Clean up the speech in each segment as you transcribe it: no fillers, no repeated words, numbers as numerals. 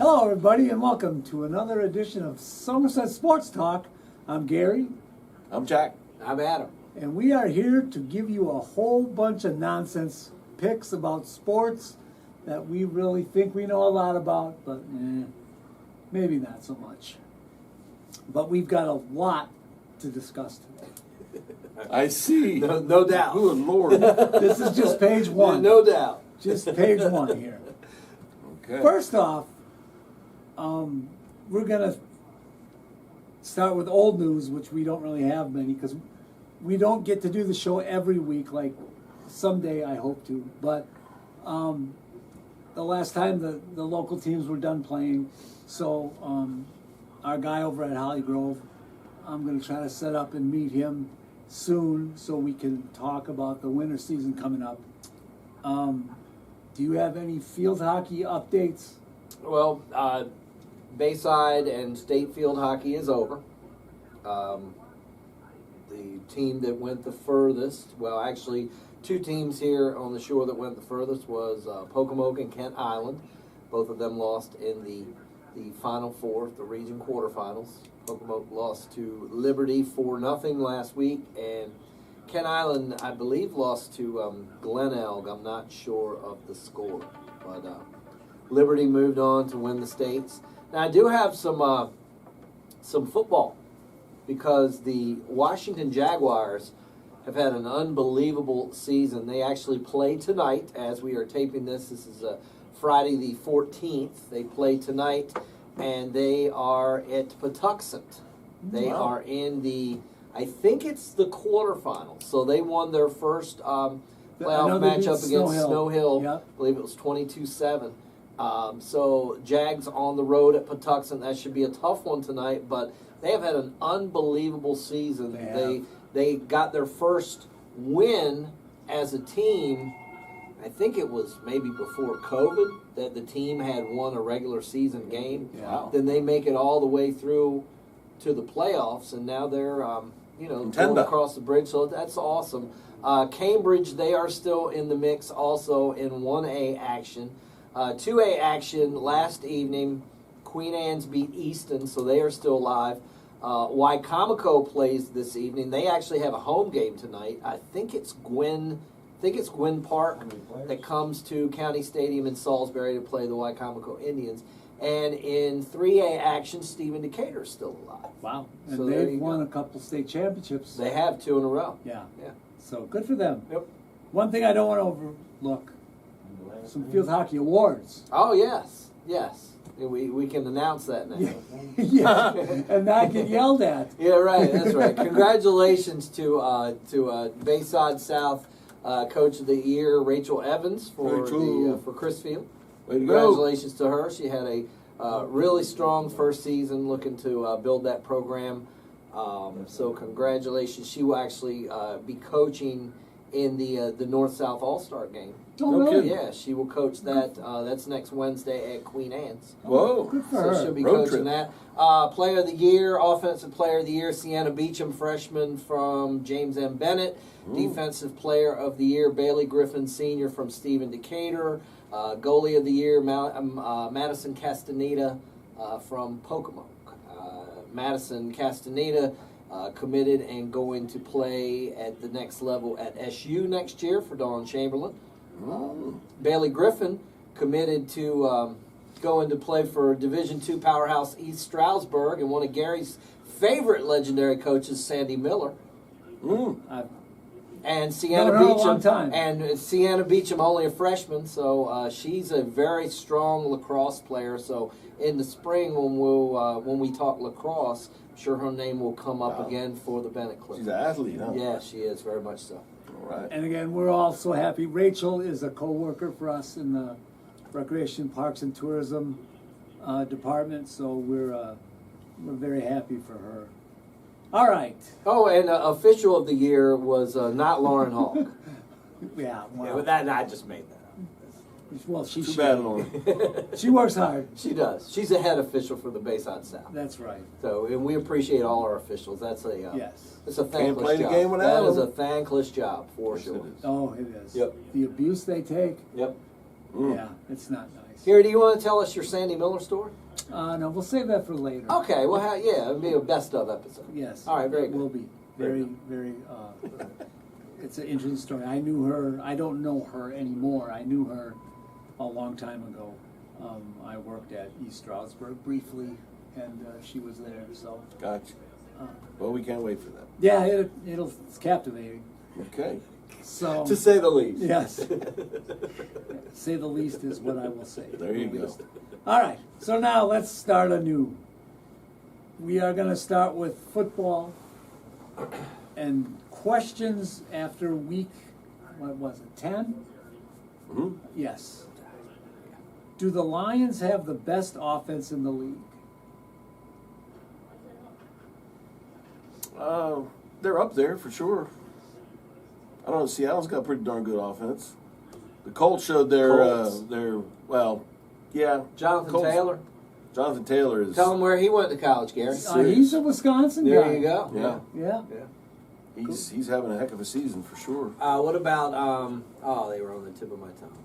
Hello, everybody, and welcome to another edition of Somerset Sports Talk. I'm Gary, I'm Jack. I'm Adam. and we are here to give you a whole bunch of nonsense picks about sports that we really think we know a lot about, but maybe not so much. But we've got a lot to discuss today. I see. No doubt. Good Lord. This is just page one. No doubt. Just page one here. Okay. First off, we're going to start with old news, which we don't really have many because we don't get to do the show every week like someday I hope to. But the last time the local teams were done playing, so our guy over at Holly Grove, I'm going to try to set up and meet him soon so we can talk about the winter season coming up. Do you have any field hockey updates? Well, Bayside and state field hockey is over. The team that went the furthest, well, actually, two teams here on the shore that went the furthest was Pocomoke and Kent Island. Both of them lost in the Final Four, the region quarterfinals. Pocomoke lost to Liberty 4-0 last week, and Kent Island, I believe, lost to Glenelg. I'm not sure of the score, but Liberty moved on to win the states. Now, I do have some football because the Washington Jaguars have had an unbelievable season. They actually play tonight as we are taping this. This is Friday the 14th. They play tonight, and they are at Patuxent. They are in the, I think it's the quarterfinals. So they won their first playoff matchup against Snow Hill. Yep. I believe it was 22-7. So Jags on the road at Patuxent. That should be a tough one tonight, but they have had an unbelievable season. They got their first win as a team. I think it was maybe before COVID that the team had won a regular season game. Yeah. Then they make it all the way through to the playoffs, and now they're going across the bridge. So that's awesome. Cambridge, they are still in the mix, also in 1A action. 2A action last evening, Queen Anne's beat Easton, so they are still alive. Wycomico plays this evening. They actually have a home game tonight. I think it's Gwynn Park that comes to County Stadium in Salisbury to play the Wycomico Indians. And in 3A action, Stephen Decatur is still alive. Wow. And So they've won a couple state championships. They have 2 in a row. Yeah. Yeah. So good for them. Yep. One thing I don't want to overlook, some field hockey awards. Oh, yes. We can announce that now. Yeah, and not get yelled at. Yeah, right. That's right. Congratulations to Bayside South Coach of the Year, Rachel Evans, for Chrisfield. Congratulations to her. She had a really strong first season, looking to build that program. So congratulations. She will actually be coaching in the North-South All-Star game. Oh, really? Yeah, she will coach that. That's next Wednesday at Queen Anne's. Whoa. Good for So her. she'll be Road coaching trip. that. Player of the Year, Offensive Player of the Year, Sienna Beecham, freshman from James M. Bennett. Defensive Player of the Year, Bailey Griffin, senior from Stephen Decatur. Goalie of the Year, Madison Castaneda from Pocomoke. Madison Castaneda committed and going to play at the next level at SU next year for Dawn Chamberlain. Bailey Griffin committed to going to play for Division II powerhouse East Stroudsburg, and one of Gary's favorite legendary coaches, Sandy Miller. And Sienna Known her a Beecham, long time. and Sienna Beecham, only a freshman, so she's a very strong lacrosse player. So in the spring, when we talk lacrosse, I'm sure her name will come up again for the Bennett Clip. She's an athlete, huh? Yeah, she is very much so. All right. And again, we're all so happy. Rachel is a co-worker for us in the Recreation, Parks, and Tourism department, so we're very happy for her. All right. Oh, and official of the year was not Lauren Hawk. Yeah, well, Yeah, but that I just made that up. well, she Too should. bad, Lauren. She works hard. She does. She's a head official for the Bayside South. That's right. So, and we appreciate all our officials. That's a Yes. it's a thankless play the job. game without That is a them. thankless job for Yes, sure. it is. Oh, it is. Yep. The abuse they take, Yep. yeah, it's not nice. nice. Here, do you want to tell us your Sandy Miller story? No, we'll save that for later. Okay, well, yeah, it'll be a best of episode. Yes. All right, very it good. will be. Very, very, it's an interesting story. I knew her, I don't know her anymore. I knew her a long time ago. I worked at East Stroudsburg briefly, and she was there, so. Gotcha. Well, we can't wait for that. Yeah, it's captivating. Okay. So. To say the least. Yes. Say the least is what I will say. There you go. All right, so now let's start anew. We are going to start with football and questions after week, what was it, 10? Mm-hmm. Yes. Do the Lions have the best offense in the league? They're up there for sure. I don't know. Seattle's got a pretty darn good offense. The Colts showed their yeah. Jonathan Colts. Taylor. Jonathan Taylor is. Tell him where he went to college, Gary. He's a Wisconsin There guy. you go. Yeah. Yeah. Yeah. He's having a heck of a season for sure. What about, they were on the tip of my tongue.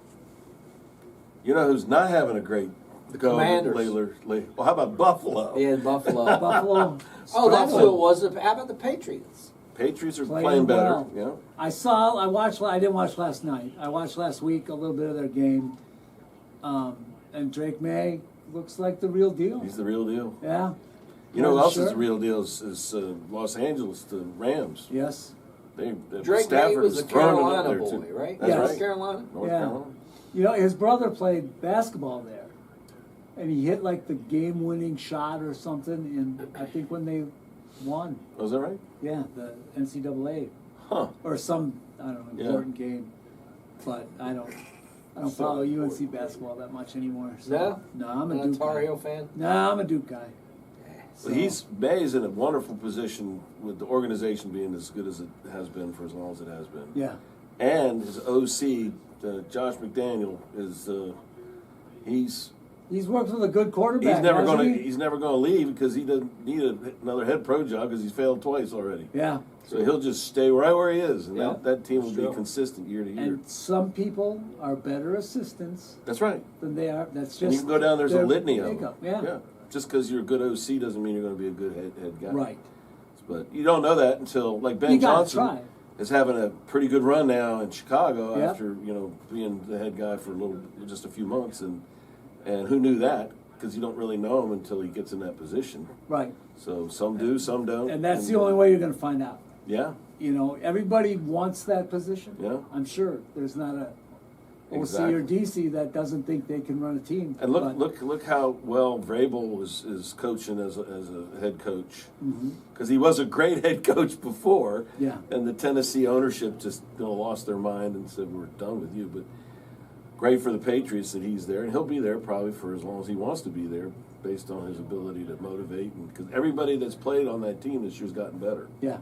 You know who's not having a great go Commanders. lately? Well, how about Buffalo? Yeah, Buffalo. Buffalo. Oh, that's struggling. who it was. How about the Patriots? Patriots are Playing playing better. well. Yeah. I didn't watch last night. I watched last week a little bit of their game. And Drake May looks like the real deal. He's the real deal. Yeah. You know who else Sure. is the real deal is Los Angeles, the Rams. Yes. Drake May was a is throwing it up Carolina there, boy, too. right? That's Yes. right. Carolina. North Yeah. Carolina. You know, his brother played basketball there. And he hit like the game-winning shot or something in, I think, when they won. Oh, is that right? Yeah, the NCAA. Huh. Or some, I don't know, Yeah. important game. But I don't So follow UNC important. basketball that much anymore. So. No? No, I'm a Not a Duke Tar guy. Heel fan? No, I'm a Duke guy. Well, May's in a wonderful position with the organization being as good as it has been for as long as it has been. Yeah. And his OC, Josh McDaniel, is He's worked with a good quarterback. hasn't he? he's never gonna leave because he doesn't need another head pro job because he's failed twice already. Yeah. So he'll just stay right where he is, and Yeah, that team will sure. be consistent year to year. And some people are better assistants That's right. than they are. That's just. And you can go down. There's a their litany of makeup. them. Yeah. Just because you're a good OC doesn't mean you're going to be a good head guy. Right. But you don't know that until Ben You gotta Johnson try. is having a pretty good run now in Chicago Yep. after being the head guy for just a few months, and who knew that? Because you don't really know him until he gets in that position. Right. So some do, some don't. And that's the only way you're going to find out. Yeah. You know, everybody wants that position. Yeah. I'm sure there's not a OC Exactly. or DC that doesn't think they can run a team. And But- look how well Vrabel is coaching as a head coach, Mhm. because he was a great head coach before. Yeah. And the Tennessee ownership just lost their mind and said, "We're done with you." But great for the Patriots that he's there, and he'll be there probably for as long as he wants to be there, based on his ability to motivate. And because everybody that's played on that team this year's gotten better, Yeah.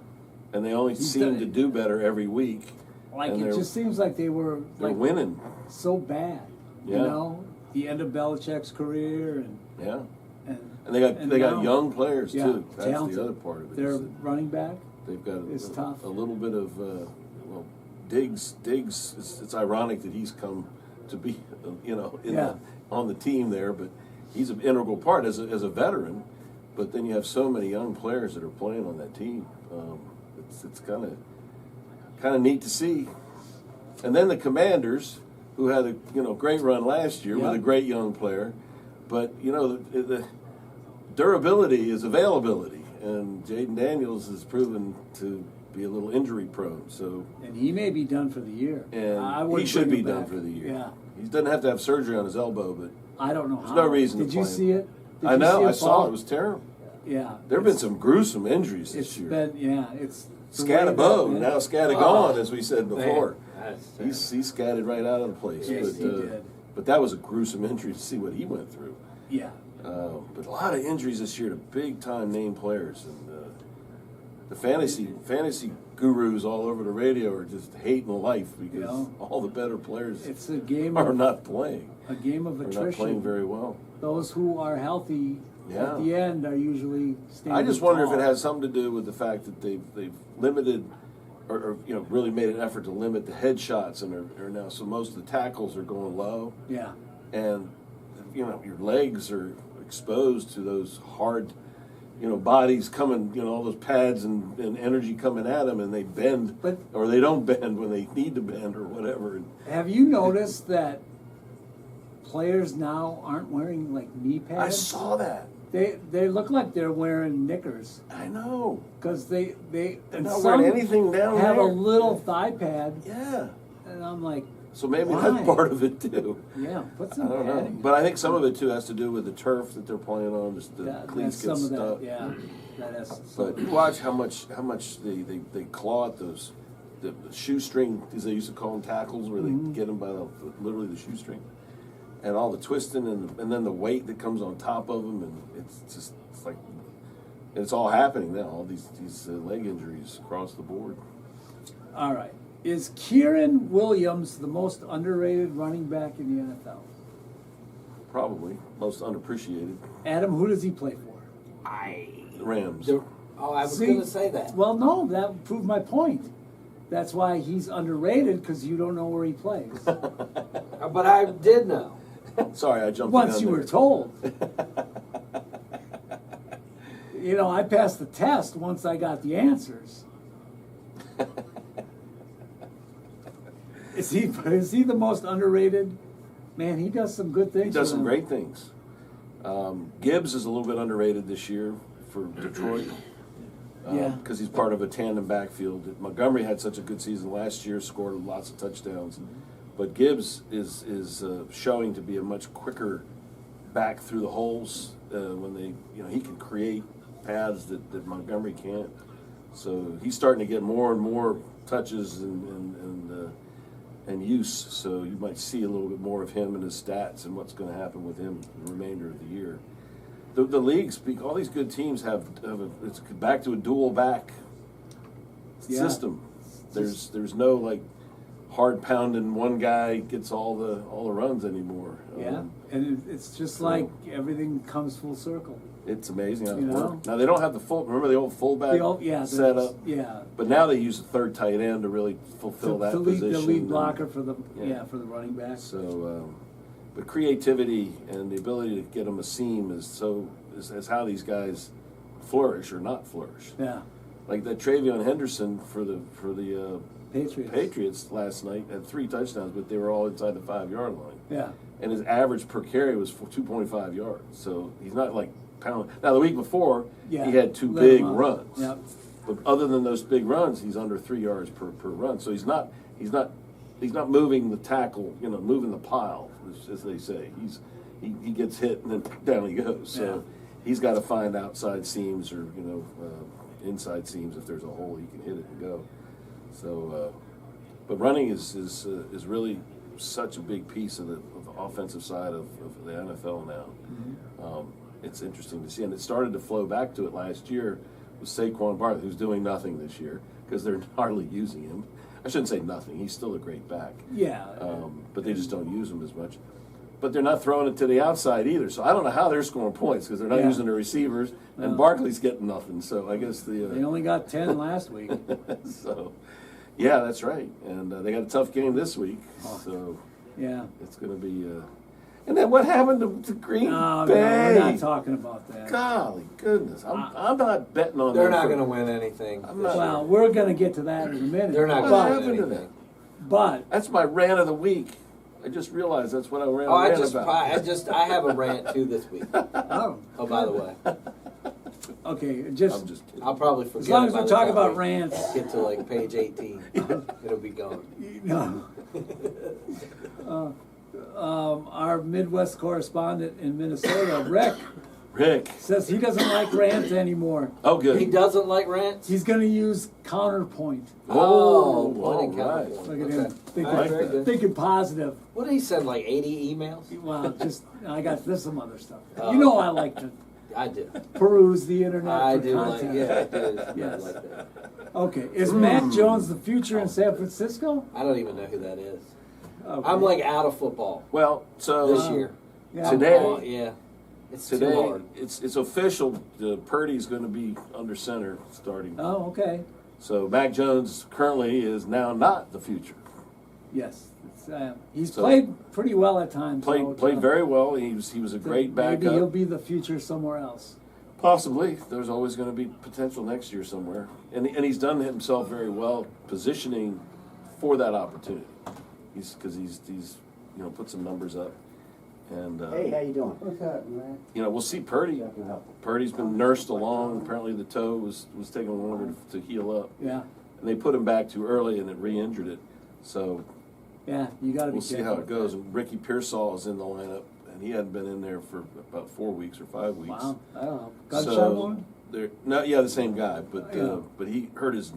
and they only He's seem done to it. do better every week. Like And it they're- just seems like they were They're like winning. so bad. Yeah. You know, the end of Belichick's career Yeah. and And they got now- young players Yeah, too. That's talented. the other part of it. Their is that running back. they've got is tough. a little bit of Diggs. It's ironic that he's come to be on the team there, but he's an integral part as a veteran. But then you have so many young players that are playing on that team. It's kind of neat to see. And then the Commanders, who had a great run last year with a great young player, but the durability is availability, and Jaden Daniels has proven to be a little injury prone. So And he may be done for the year. I and he wouldn't should bring be him done back. for the year. Yeah. He doesn't have to have surgery on his elbow, but I don't know there's how. no reason Did to you play him. see it? Did I you know. see I saw fall? it. It was terrible. Yeah. There have been some gruesome injuries It's this year. been, it's the way Scatabo, that- now scatagone, Oh, as we said before. That's He scattered right out of the place. Yes, but, he did. But that was a gruesome injury to see what he went through. Yeah. But a lot of injuries this year to big-time name players, and the fantasy gurus all over the radio are just hating life because Yeah. all the better players It's a game are of not playing. a game of Are not attrition. playing very well. Those who are healthy Yeah. at the end are usually standing I just wonder if tall. it has something to do with the fact that they've limited or really made an effort to limit the headshots, and are now so most of the tackles are going low, Yeah. and your legs are exposed to those hard, bodies coming, all those pads and energy coming at them, and they bend, or they don't bend when they need to bend, or whatever. Have you noticed that players now aren't wearing like knee pads? I saw that. They look like they're wearing knickers I know. because they're not wearing anything down have there. a little thigh pad, Yeah. and I'm like, So maybe why? that's part of it too. Yeah, put I some don't know. padding. But I think some of it too has to do with the turf that they're playing on, just the That's cleats some get of stuck. that. Yeah, that has. But watch how much they claw at those the shoestring, as they used to call them, tackles, where they get them by literally the shoestring, and all the twisting and then the weight that comes on top of them, and it's like it's all happening now. All these leg injuries across the board. All right. Is Kieran Williams the most underrated running back in the NFL? Probably most unappreciated. Adam, who does he play for? The Rams. I was See? going to say that. Well, no, that proved my point. That's why he's underrated, because you don't know where he plays. But I did know. Sorry, I jumped. Once in you there. were told. I passed the test once I got the answers. Is he the most underrated? Man, he does some good things. He does for some them. great things. Gibbs is a little bit underrated this year for Detroit. Yeah. Because he's part of a tandem backfield. Montgomery had such a good season last year, scored lots of touchdowns. But Gibbs is showing to be a much quicker back through the holes when he can create paths that Montgomery can't. So he's starting to get more and more touches and use. So you might see a little bit more of him and his stats and what's going to happen with him the remainder of the year. The leagues, all these good teams it's back to a dual back system. There's no like hard pounding one guy gets all the runs anymore. Yeah, and it's just like everything comes full circle. It's amazing how it You know? works. Now they don't have remember the old fullback setup? Yeah. But now they use a third tight end to really fulfill that position. The lead blocker for the Yeah. for the running back. So, but creativity and the ability to get them a seam is how these guys flourish or not flourish. Yeah. Like that Travion Henderson for the Patriots. last night had 3 touchdowns, but they were all inside the 5-yard line. Yeah. And his average per carry was 2.5 yards. So he's not like pounding. Now the week before, he had 2 Let big him up. runs. Yep. But other than those big runs, he's under 3 yards per run. So he's not moving the tackle, moving the pile, as they say. He gets hit and then down he goes. So he's got to find outside seams or inside seams if there's a hole he can hit it and go. So, but running is really such a big piece of the offensive side of the NFL now. Mm-hmm. It's interesting to see, and it started to flow back to it last year with Saquon Barkley, who's doing nothing this year because they're hardly using him. I shouldn't say nothing; he's still a great back. Yeah. But they just don't use him as much. But they're not throwing it to the outside either. So I don't know how they're scoring points because they're not using the receivers, and Barkley's getting nothing. So I guess they only got 10 last week. So, yeah, that's right. And they got a tough game this week. So Yeah. it's going to be. And then what happened to Green No, Bay? we're not talking about that. Golly goodness, I'm not betting on. They're them not for- going to win anything. I'm not- Well, we're going to get to that in a minute. They're not What going to happened win to anything. them? But That's my rant of the week. I just realized that's what I ran I about. have a rant too this week. oh, By the way, okay, I'm just just kidding. I'll probably forget. as long as by we're the talking time about we rants. get to like page 18, it'll be gone. No. Our Midwest correspondent in Minnesota, Rick. says he doesn't like rant anymore. Oh, good. He doesn't like rants. He's going to use counterpoint. Oh, point and all right. counterpoint. Look at Okay. him thinking, All right, very good. thinking positive. What did he send? Like 80 emails? Well, I got this some other stuff. Oh. You know I like to I do. peruse the internet I for do like. content. Yeah, I do. Yes. I like that. Okay, is Mac Jones the future in San Francisco? I don't even know who that is. Okay. I'm like out of football Well, so this year. Yeah. Today- Oh, yeah. It's too today hard. it's official. Purdy's going to be under center starting. Oh, okay. So Mac Jones currently is now not the future. Yes, he's So- played pretty well at times. though, Played very well. He was a great backup. Maybe he'll be the future somewhere else. Possibly. There's always going to be potential next year somewhere. And he's done himself very well positioning for that opportunity. He's put some numbers up. And Hey, how you doing? What's up, man? we'll see Purdy. Purdy's been nursed along. Apparently the toe was taking longer to heal up. Yeah, And they put him back too early and it re-injured it. So yeah, you got to be we'll see careful how it with goes. that. And Ricky Pearsall is in the lineup. And he hadn't been in there for about 4 weeks or 5 weeks. Wow, I don't know. Gunshot So wound? the same guy, but Yeah. But he hurt his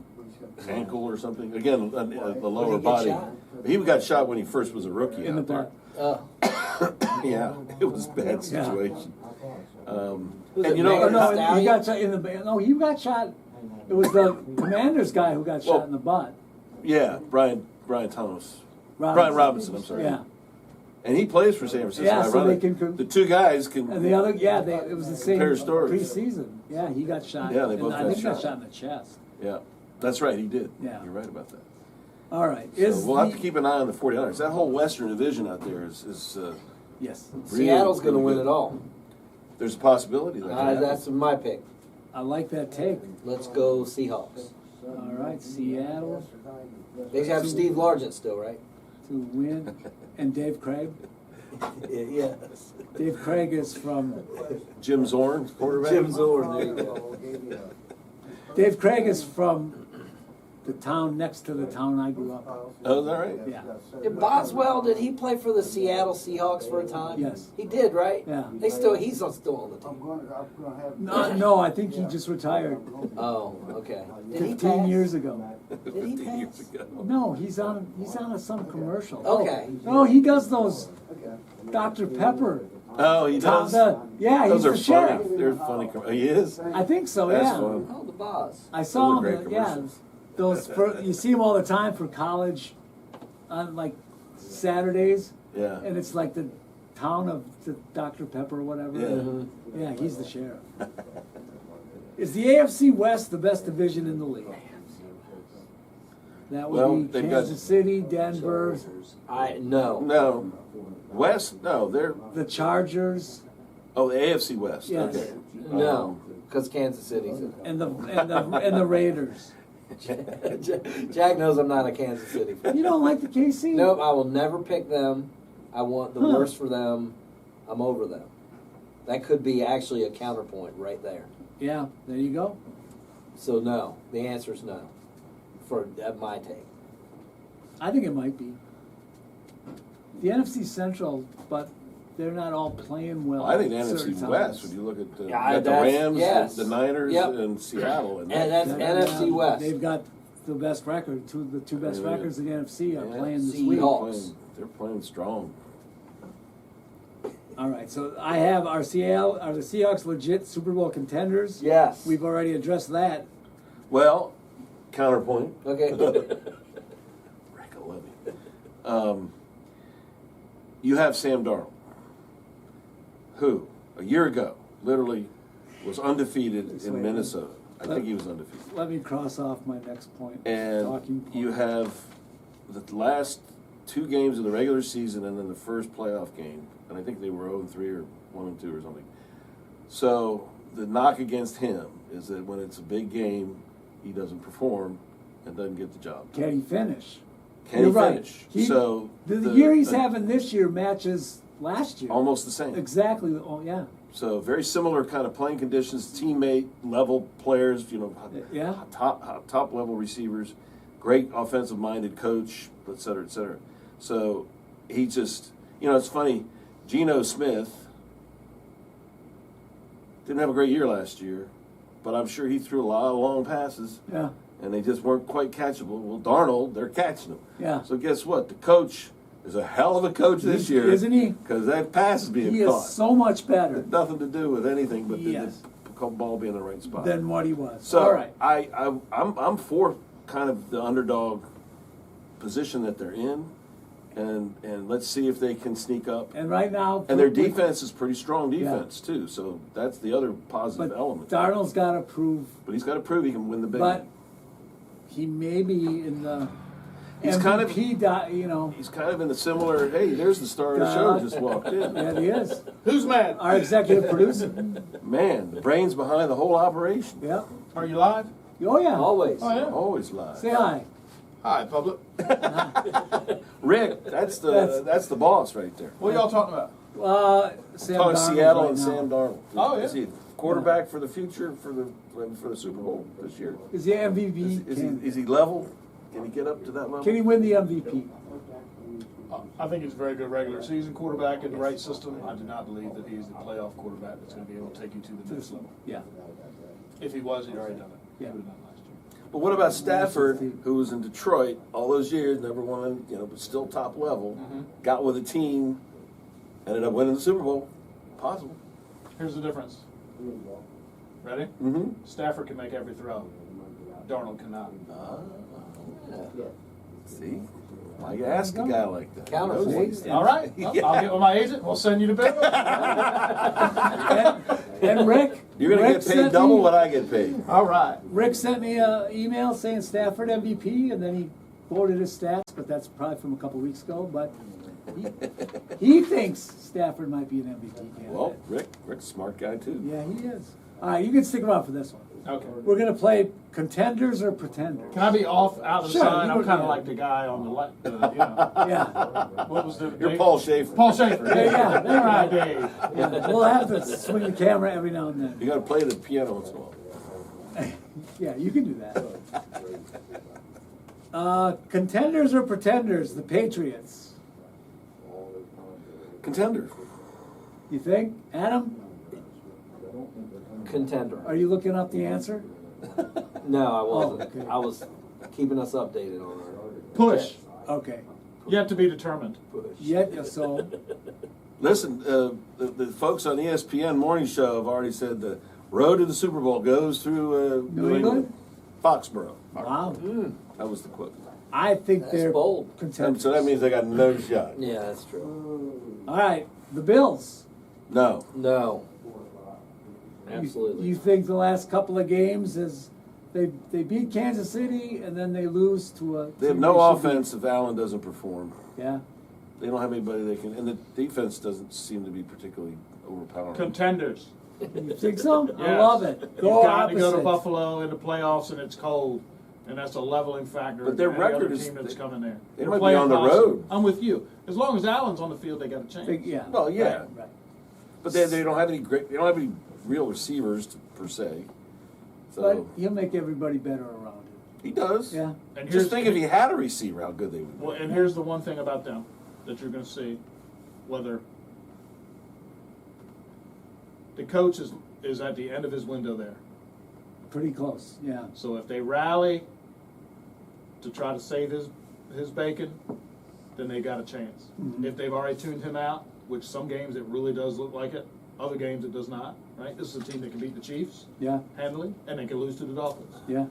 ankle or something. Again, the lower Did he get body. shot? He got shot when he first was a rookie In the out there. butt. Yeah, it was a bad Yeah. situation. Was And it you know, Oh, Megan no, he Stallion? got shot in the. No, he got shot. It was the Commanders guy who got Well, shot in the butt. yeah, Brian Thomas, Robinson. Brian Robinson. I'm sorry. Yeah, and he plays for San Francisco. Yeah, so they Ironic. can- the two guys can. and the other, yeah, it was the same Pair of stories. preseason. Yeah, he got shot. Yeah, they and both I got think he got shot. shot in the chest. Yeah, that's right. He did. Yeah. You're right about that. All right, So we'll have to keep an eye on the 49ers. That whole Western division out there is yes. Seattle's going to really win good. it all. There's a possibility that. That's my pick. I like that take. Let's go Seahawks. All right, Seattle They have Steve Largent still, right? to win, and Dave Craig. Yes. Dave Craig is from. Jim Zorn, quarterback. Jim Zorn, there you go. Dave Craig is from the town next to the town I grew up Oh, is that right? in. Yeah. Did Boswell, did he play for the Seattle Seahawks for a time? Yes. He did, right? Yeah. He's still on the team. No, I think he just retired Oh, okay. Did he 15 pass? years ago. Did he 15 years pass? ago. No, he's on some commercial. Okay. No, he does those Dr. Pepper. Oh, he does. Yeah, Those he's are the sheriff. funny. They're funny. He is. I think so. That's Yeah. fun. Oh, the boss. I saw Those are him. great Yeah, commercials. you see him all the time for college, on like Saturdays, Yeah. and it's like the town of the Dr. Pepper or whatever. Yeah. Yeah, he's the sheriff. Is the AFC West the best division in the league? That would Well, be they've got- Kansas City, Denver, No. No. West? No, they're. the Chargers, Oh, the AFC West. Yes. Okay. No. Because Kansas City's in it. and the Raiders. Jack knows I'm not a Kansas City fan. You don't like the KC? Nope, I will never pick them. I want the Huh. worst for them. I'm over them. That could be actually a counterpoint right there. Yeah, there you go. So no, the answer is no. For my take. I think it might be. The NFC Central, but they're not all playing well. Well, I think the at NFC certain West. times. When you look at Yeah, you got the that's- Rams, yes. the Niners, Yep. and Seattle, and And that's Yeah, NFC West. They've got the best record. The two best Yeah. records in the NFC are Yeah. playing this Seahawks. week. they're playing strong. All right, so I have are the Seahawks legit Super Bowl contenders? Yes. We've already addressed that. Well, counterpoint. Okay. Rick, I love you. You have Sam Darnold, who a year ago literally was undefeated in Minnesota. I think he was undefeated. Let me cross off my next point. And Talking point. you have the last 2 games of the regular season and then the first playoff game. And I think they were 0-3 or 1-2 or something. So the knock against him is that when it's a big game, he doesn't perform and doesn't get the job. Can he finish? Can You're he right. finish? He- So the year he's having this year matches last year. almost the same. Exactly. Oh, yeah. So very similar kind of playing conditions, teammate level players, Yeah. top level receivers, great offensive minded coach, et cetera, et cetera. So he just, it's funny. Geno Smith didn't have a great year last year, but I'm sure he threw a lot of long passes, Yeah. and they just weren't quite catchable. Well, Darnold, they're catching them. Yeah. So guess what? The coach is a hell of a coach this He- year, isn't he? Because that pass is being He caught. is so much better Nothing to do with anything but Yes. the ball being in the right spot. than what he was. So All right. I'm for kind of the underdog position that they're in, and let's see if they can sneak up. And right now, And their defense is pretty strong defense too, so that's the other positive but element. Darnold's got to prove, But he's got to prove he can win the big but one. he may be in the. He's kind of- MVP, He's kind of in the similar, hey, there's the star of the show just walked in. yeah, he is. Who's mad? Our executive producer. Man, the brains behind the whole operation. Yeah. Are you live? Oh, yeah. Always. Oh, yeah. Always live. Say hi. Hi, public. Rick, that's the boss right there. What y'all talking about? Sam Talking Darnold Seattle right and now. Sam Darnold. Oh, yeah. Is he quarterback for the future for the Super Bowl this year? Is he MVP? Is he level? Can he get up to that level? Can he win the MVP? I think he's a very good regular season quarterback in the right system. I do not believe that he's the playoff quarterback that's going to be able to take you to the next level. Yeah. If he was, he'd already done it. He Yeah. would have done it last year. But what about Stafford, who was in Detroit all those years, never won, but still top level, got with a team, ended up winning the Super Bowl? Possible. Here's the difference. Ready? Mm-hmm. Stafford can make every throw. Darnold cannot. See? Why you ask a guy like that? Counter He knows point. these things. All right. Well, I'll get with my agent. We'll send you the bill. And Rick? You're going to Rick get sent paid double me- what I get paid. All right. Rick sent me an email saying Stafford MVP, and then he quoted his stats, but that's probably from a couple weeks ago. But he thinks Stafford might be an MVP candidate. Well, Rick's a smart guy too. Yeah, he is. All right, you can stick around for this one. Okay. We're going to play contenders or pretenders. Can I be off out of the Sure, sign? you I'm can- kind of yeah. like the guy on the left. Yeah. What was the? You're Paul Schaefer. Paul Schaefer. Yeah, All right, Dave. We'll have to swing the camera every now and then. You got to play the piano once in a while. Yeah, you can do that. Contenders or pretenders? The Patriots. Contender. You think? Adam, Contender. are you looking up the answer? No, I wasn't. okay. I was keeping us updated on our Push. Okay. Yet to be determined. push. Yet, so, Listen, the folks on ESPN Morning Show have already said the road to the Super Bowl goes through New England? Foxborough. wow. That was the quote. I think That's they're bold. contenders. So that means they got no shot. Yeah, that's true. All right, the Bills. No. No. You- Absolutely. You think the last couple of games is they beat Kansas City and then they lose to a They have team no should beat? offense if Allen doesn't perform. Yeah. They don't have anybody they can, and the defense doesn't seem to be particularly overpowering. Contenders. You think so? I Yes. love it. You've Go got to go to opposite. Buffalo in the playoffs and it's cold, and that's a leveling factor. But their for any record other is- team that's coming there. they They're might be playing on the awesome. road. I'm with you. As long as Allen's on the field, they got a chance. Yeah. Well, yeah. Right. But they don't have any great. They don't have any real receivers per se. So But he'll make everybody better around him. he does. Yeah. And Just here's think if he had a receiver, how good they would be. Well, and here's the one thing about them that you're going to see, whether the coach is at the end of his window there. Pretty close. Yeah. So if they rally to try to save his bacon, then they got a chance. Mhm. If they've already tuned him out, which some games it really does look like it, other games it does not. Right? This is a team that can beat the Chiefs Yeah. handily, and they can lose to the Dolphins. Yeah.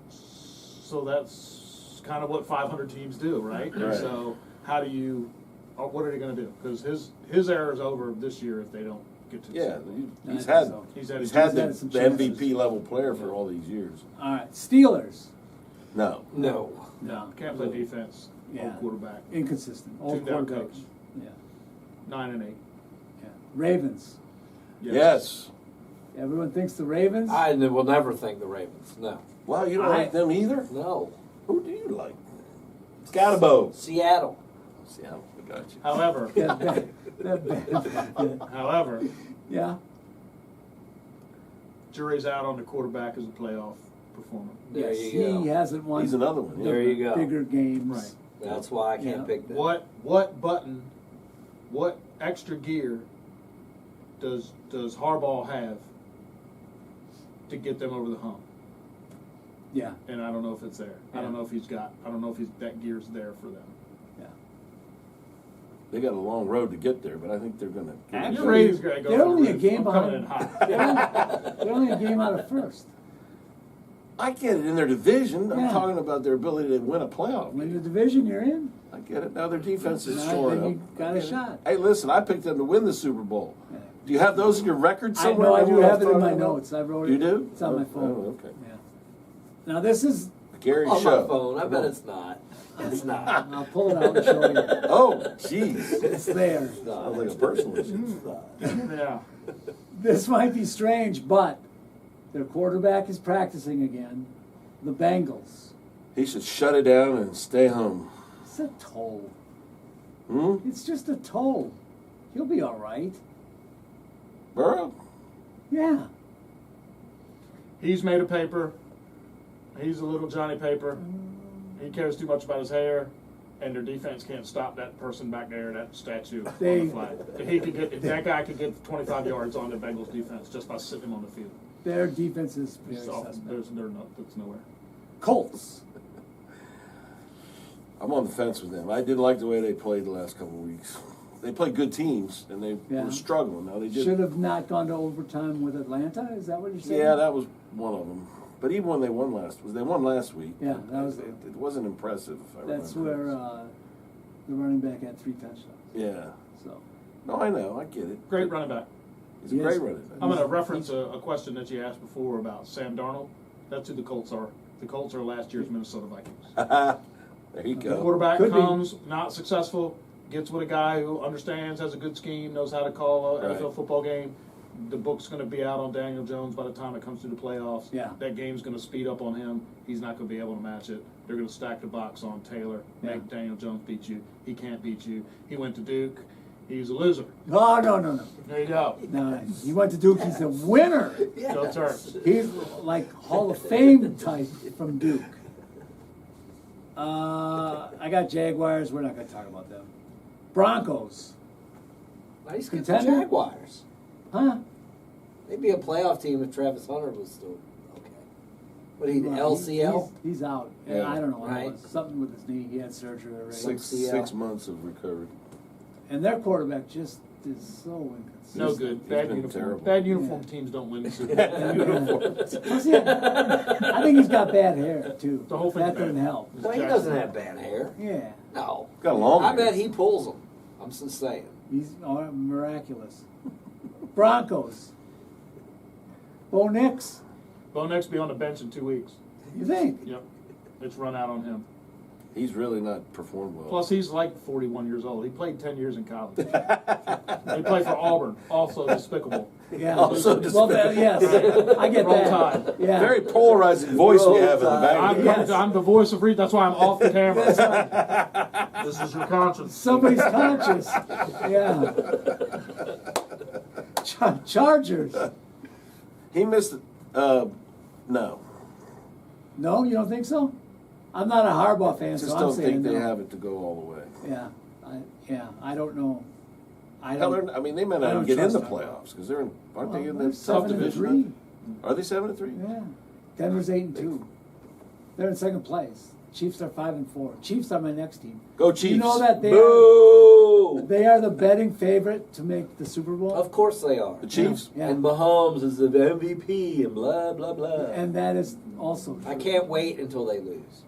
So that's kind of what 500 teams do, right? And Right. so how do you, or what are they going to do? Because his era is over this year if they don't get to the Yeah, Super Bowl. I he's think had so. He's had he's his had He's the, had some the chances. MVP level player for all these years. All right. Steelers. No. No. No, can't play defense. Yeah. Old quarterback. Inconsistent. Old Tuned out quarterback. coach. Yeah. 9-8. Yeah. Ravens. Yes. Everyone thinks the Ravens. I will never think the Ravens. No. Wow, you don't I- like them either? No. Who do you like? Scatterbo. Seattle. Seattle. I got you. However, That bad. That bad. however, Yeah. jury's out on the quarterback as a playoff performer. There Yes, you go. he hasn't won. He's another one. There Yeah. you go. Bigger games. Right. That's why I can't Yeah. pick that. What button, what extra gear does Harbaugh have to get them over the hump? Yeah. And I don't know if it's there. I don't know if that gear's there for them. Yeah. They got a long road to get there, but I think they're going to. Actually, Your ratings going to go they're through only the a roof. game I'm coming in behind. hot. They're only a game out of first. I get it in their division. I'm Yeah. talking about their ability to win a playoff. Win the division you're in. I get it. Now their defense is Now short then up. you got a I get it. shot. Hey, listen, I picked them to win the Super Bowl. Yeah. Do you have those in your record I somewhere? know I do what I'm have it in my talking about? notes. I wrote You it. do? It's on my Oh, phone. oh, okay. Yeah. Now this is Gary's On show. my phone. I Come bet on. it's not. It's not. I'll pull it out and show you. Oh, jeez. It's there. It's not. Sounds like a personal issue. Yeah. This might be strange, but their quarterback is practicing again. The Bengals. He should shut it down and stay home. It's a toe. Hmm? It's just a toe. He'll be all right. Burrow? Yeah. He's made of paper. He's a little Johnny Paper. He cares too much about his hair, and their defense can't stop that person back there, that statue on They- the flag. If that guy could get 25 yards on the Bengals defense just by sitting him on the field. Their defense is very So suspect. there's nowhere. Colts. I'm on the fence with them. I didn't like the way they played the last couple of weeks. They played good teams, and they Yeah. were struggling. Now they did. Should have not gone to overtime with Atlanta. Is that what you're saying? Yeah, that was one of them. But even when they won last week. Yeah, that was- It wasn't impressive. If I That's remember. where the running back had 3 touchdowns. Yeah. So No, I know. I get it. Great running back. He's a Yes. great running back. I'm going to reference a question that you asked before about Sam Darnold. That's who the Colts are. The Colts are last year's Minnesota Vikings. There you The go. quarterback Could be. comes, not successful, gets with a guy who understands, has a good scheme, knows how to call an Right. NFL football game. The book's going to be out on Daniel Jones by the time it comes to the playoffs. Yeah. That game's going to speed up on him. He's not going to be able to match it. They're going to stack the box on Taylor, make Yeah. Daniel Jones beat you. He can't beat you. He went to Duke. He's a loser. Oh, no. There you go. No, he went to Duke. He's a winner. Go Terps. He's like Hall of Fame type from Duke. I got Jaguars. We're not going to talk about them. Broncos. Nice get the Contender? Jaguars. Huh? They'd be a playoff team if Travis Hunter was still okay. What he Well, LCL? He's out. Yeah. I don't know what Right. it was. Something with his knee. He had surgery already. CL. 6 months of recovery. And their quarterback just is so inconsistent. No good. Bad been uniform. terrible. Bad uniform Yeah. teams don't win the Super Bowl. Plus, I think he's got bad hair too. The whole thing's That doesn't bad. help. No, he doesn't have bad hair. Yeah, No. Got long I hair. bet he pulls them. I'm just saying. he's miraculous. Broncos. Bo Nix. Bo Nix be on the bench in 2 weeks. You think? Yep. It's run out on him. He's really not performed well. Plus, he's like 41 years old. He played 10 years in college. He played for Auburn. Also despicable. Yeah. Also Well, yes, I get Roll that. Tide. Yeah. Very polarizing voice we have in the Roll back. I'm, Yes. I'm the voice of reason. That's why I'm off the camera. This is your conscience. Somebody's conscious. Yeah. Chargers. He missed it. No. No, you don't think so? I'm not a Harbaugh fan, Just so I'm don't saying think they no. have it to go all the way. I don't know. I Hell, don't. I mean, they might I not don't even get in the trust them. playoffs because they're in. Aren't Well, they in they're the tough 7-3. division? Are they 7-3? Yeah. Denver's 8-2. They're in second place. Chiefs are 5-4. Chiefs are my next team. Go Chiefs! You know that Boo! they are the betting favorite to make the Super Bowl. Of course they are. The Chiefs. Yeah. And Mahomes is the MVP and blah, blah, blah. And that is also true. I can't wait until they lose.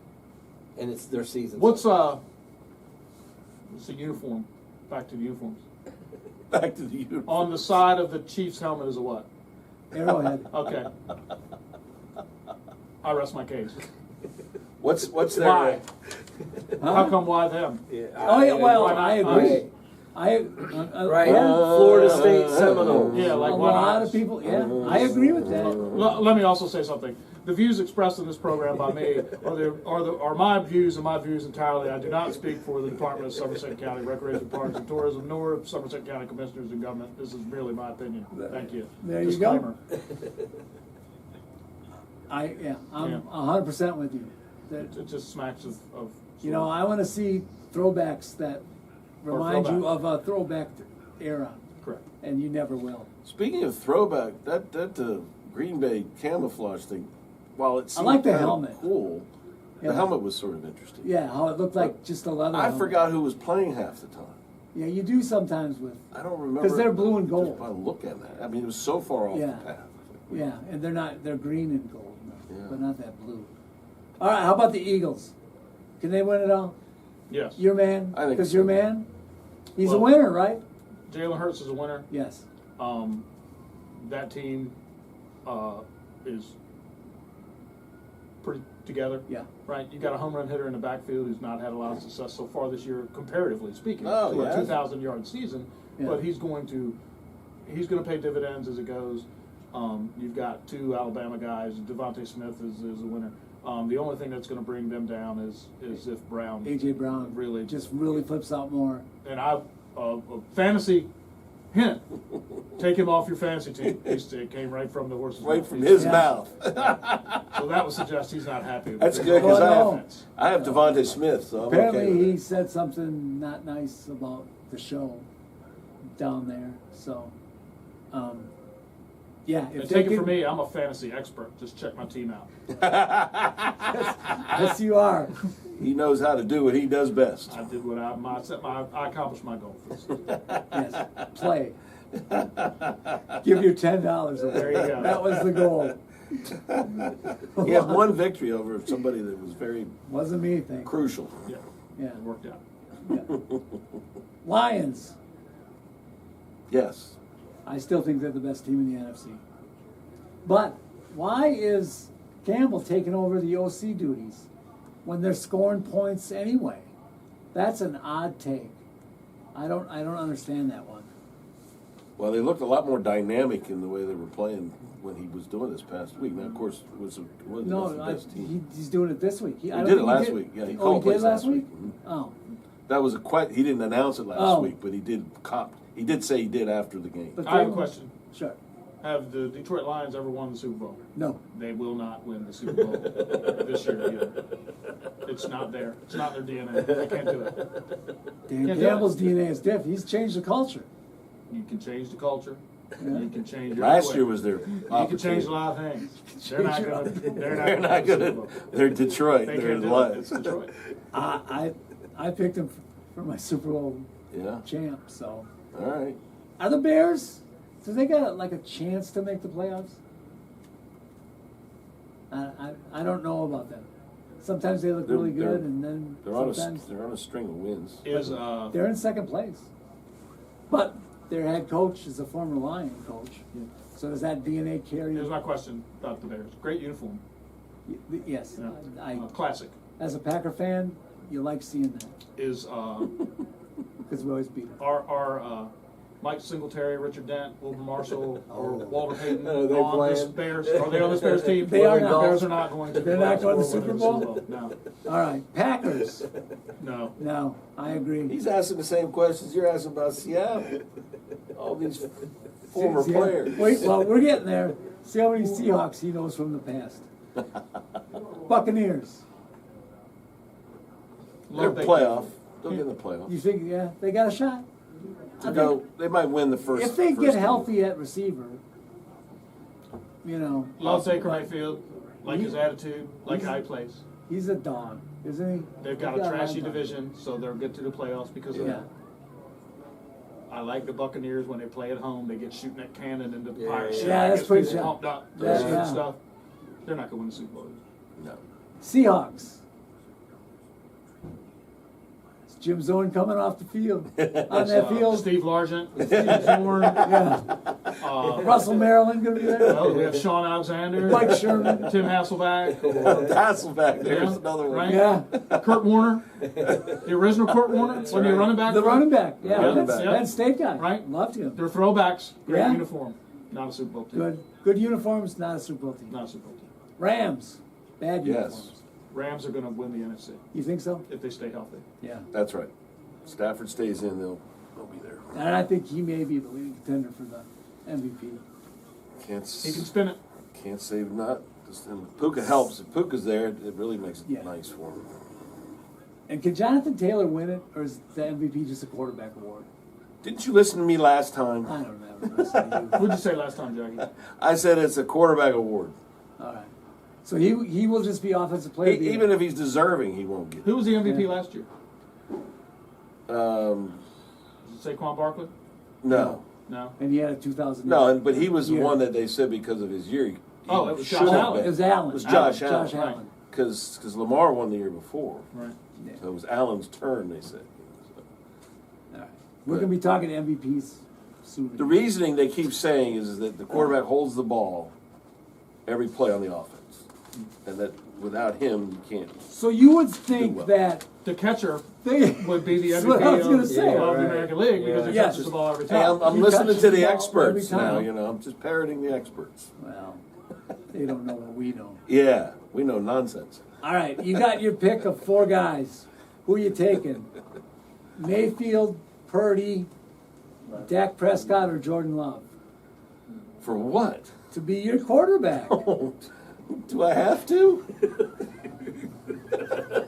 And it's their season. What's the uniform? Back to the uniforms. Back to the uniform. On the side of the Chiefs helmet is a what? Arrowhead. Okay. I rest my case. What's their? Why? Huh? How come why them? Oh yeah, well, Why not? I agree. Right. Right. Yeah. Florida State Seminoles. Yeah, A like why lot not? of people. Yeah, I agree with that. Let me also say something. The views expressed in this program by me are my views and my views entirely. I do not speak for the Department of Somerset County Recreation, Parks, and Tourism, nor Somerset County Commissioners and Government. This is merely my opinion. Thank you. There you go. Disclaimer. I'm 100% with you. That, It just smacks of you know, I want to see throwbacks that remind you throwback. of a throwback era, correct. and you never will. Speaking of throwback, that Green Bay camouflage thing, while it seemed like the kind of helmet. cool, Yeah. the helmet was sort of interesting. Yeah, how it looked like just a leather. I helmet. forgot who was playing half the time. Yeah, you do sometimes with. I don't remember. 'Cause they're blue and gold. Just by looking at that. I mean, it was so far off Yeah. the path. Yeah, and they're green and gold, Yeah. but not that blue. All right, how about the Eagles? Can they win it all? Yes. Your man? I think Because so. your man? He's a Well- winner, right? Jalen Hurts is a winner. Yes. That team is pretty together. Yeah. Right? You got a home run hitter in the backfield who's not had a lot of success so far this year, comparatively speaking, Oh, to yeah. a 2,000-yard season. Yeah. But he's going to pay dividends as it goes. You've got two Alabama guys. Devontae Smith is a winner. The only thing that's going to bring them down is if Brown AJ Brown really just really flips out more. And a fantasy hint: take him off your fantasy team. It came right from the horse's Right mouth. from his Yeah. mouth. So that would suggest he's not happy. With That's it. good because Oh, no. I have Devontae Smith, so I'm Apparently, okay with he it. said something not nice about the show down there. So, yeah. And If take they it from can- me, I'm a fantasy expert. Just check my team out. Yes, you are. He knows how to do what he does best. I did what I accomplished my goal. Yes, play. Give your $10 away. There you go. That was the goal. He has one victory over somebody that was very Wasn't me, thank. crucial. Yeah, Yeah. it worked out. Yeah. Lions. Yes. I still think they're the best team in the NFC. But why is Campbell taking over the OC duties when they're scoring points anyway? That's an odd take. I don't understand that one. Well, they looked a lot more dynamic in the way they were playing when he was doing this past week. Now, of course, it wasn't No, the best team. he's doing it this week. I don't did it think last week. Yeah, he oh, called he did plays last last week. week. Oh, That was he didn't announce it last Oh. week, but he did He did say he did after the game. but I have they- a question. Sure. Have the Detroit Lions ever won the Super Bowl? No. They will not win the Super Bowl this year either. It's not there. It's not in their DNA. They can't do it. Dan Can't do Campbell's it. DNA is different. He's changed the culture. You can change the culture. Yeah. You can change your Last way. year was their You can change a lot of things. They're not Change going to. They're not good. They're Detroit. They They're can't the do it. Lions. It's Detroit. I picked him for my Super Bowl Yeah. champ. So All right. are the Bears? Do they got like a chance to make the playoffs? I don't know about them. Sometimes they look They're- really they're- good, and then They're on sometimes a string of wins. Is they're in second place. But their head coach is a former Lion coach. So does that DNA carry? here's my question about the Bears. Great uniform. Yes. Yeah. I Classic. as a Packer fan, you like seeing that Is because we always beat them. are Mike Singletary, Richard Dent, Wilbur Marshall, or Walter Payton Are they on this playing? Bears? Are they on this Bears team? They are The not. Bears are not going to. They're not going to or Super win Bowl? No. All right, Packers. No. No, I agree. He's asking the same questions you're asking about Seattle. All these former Yeah. players. Wait, well, we're getting there. See how many Seahawks he knows from the past. Buccaneers. They're Love that playoff. They'll get in the playoff. You think, yeah, they got a shot? I To go, think they might win the first. if they first get game. healthy at receiver, you know, Love Baker Mayfield. Like his attitude. Like how he plays. he's a dog, isn't he? They've got He's a trashy lot of dog. division, so they'll get to the playoffs because of Yeah. that. I like the Buccaneers when they play at home. They get shooting that cannon into the Yeah, pirate yeah. ship. Yeah, that's Gets pretty people sharp. pumped up. Yeah, Those yeah. stuff. They're not going to win the Super Bowl. No. Seahawks. It's Jim Zorn coming off the field. On that field. Steve Largent, Steve Zorn. Yeah. Russell Maryland gonna be there. Well, we have Sean Alexander, Mike Sherman. Tim Hasselback, Hasselback, there's Yeah, another one. right? Yeah. Kurt Warner, the original Kurt Warner, when you're running back. The running back. Yeah. Running Penn back. State guy. Right. Loved him. They're throwbacks. Great Yeah. uniform. Not a Super Bowl team. Good uniforms, not a Super Bowl team. Not a Super Bowl team. Rams. Bad Yes. uniforms. Rams are going to win the NFC You think so? if they stay healthy. Yeah. That's right. Stafford stays in, they'll be there. And I think he may be the leading contender for the MVP. Can't He can spin it. can't say not. And Puka helps. If Puka's there, it really makes it Yeah. nice for him. And can Jonathan Taylor win it, or is the MVP just a quarterback award? Didn't you listen to me last time? I don't know. What'd you say last time, Jackie? I said it's a quarterback award. All right. So he will just be offensive player. of the Even year. if he's deserving, he won't get it. Who was the MVP Yeah. last year? Um, Was it Saquon Barkley? no. No. And he had a 2000. No, but he was the year. one that they said because of his year. Oh, it was should Josh have Allen. been. It was Allen. It was Josh Josh Allen. Allen. Because Lamar won the year before. Right. Yeah. So it was Allen's turn, they said. All right. We're gonna be talking MVPs soon. The reasoning they keep saying is that the quarterback holds the ball every play on the offense. and that without him you can't. So you would think well. that The catcher they would be the That's what I was MVP gonna of, say. of the Right. American League because he Yeah. catches the ball every Hey, time. I'm He listening touches to the the ball experts every now. time. You know, I'm just parroting the experts. well, they don't know what we know. Yeah, we know nonsense. All right, you got your pick of 4 guys. Who are you taking? Mayfield, Purdy, Dak Prescott, or Jordan Love For what? to be your quarterback? Do I have to?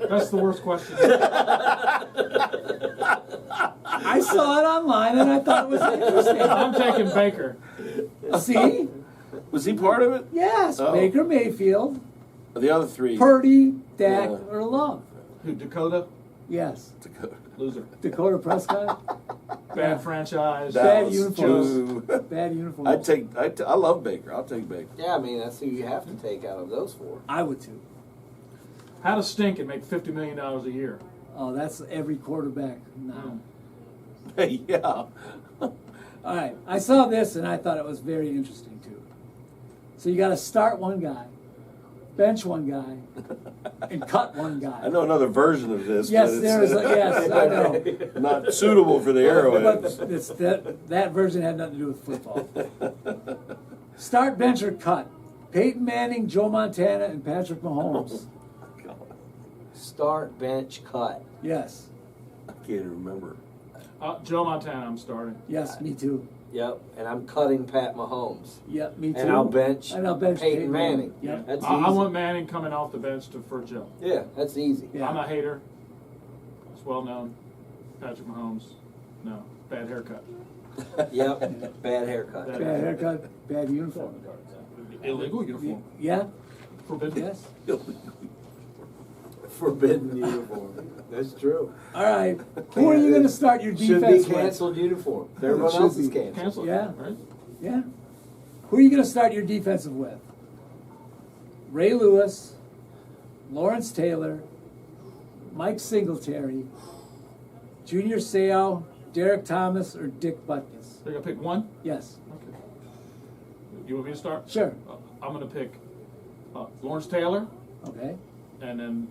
That's the worst question. I saw it online and I thought it was interesting. I'm taking Baker. See? Was he part of it? Yes, Oh. Baker Mayfield, The other 3. Purdy, Dak, Yeah. or Love. Who, Dakota? Yes. Dakota. Loser. Dakota Prescott, Bad franchise. Bad Dallas. uniforms. Boo. bad uniform. I love Baker. I'll take Baker. Yeah, I mean, that's who you have to take out of those 4. I would too. How to stink and make $50 million a year. Oh, that's every quarterback now. Hey, yeah. All right, I saw this and I thought it was very interesting too. So you got to start one guy, bench one guy, and cut one guy. I know another version of this. Yes, but there is. Yes, I know. not suitable for the Arrowheads. But it's that version had nothing to do with football. Start, bench, or cut. Peyton Manning, Joe Montana, and Patrick Mahomes. Start, bench, cut. Yes, I can't even remember. Joe Montana, I'm starting. yes, me too. Yep, and I'm cutting Pat Mahomes. Yep, me too. And I'll bench, And I'll bench Peyton Manning. Yep. That's I easy. want Manning coming off the bench for Joe. Yeah, that's easy. Yeah. I'm a hater. It's well known. Patrick Mahomes, no. Bad haircut. Yep, bad haircut. Bad Bad haircut, bad uniform. Illegal uniform. Yeah, Forbidden. yes. Forbidden uniform. That's true. All right, who are you going to start your Should defense be canceled uniform. Everyone Should else is be. canceled. Cancel. Yeah. Right? with? Yeah. Who are you going to start your defensive with? Ray Lewis, Lawrence Taylor, Mike Singletary, Junior Seau, Derek Thomas, or Dick Butkus? They're gonna pick one. Yes. Okay. You want me to start? Sure. I'm gonna pick Lawrence Taylor, Okay. and then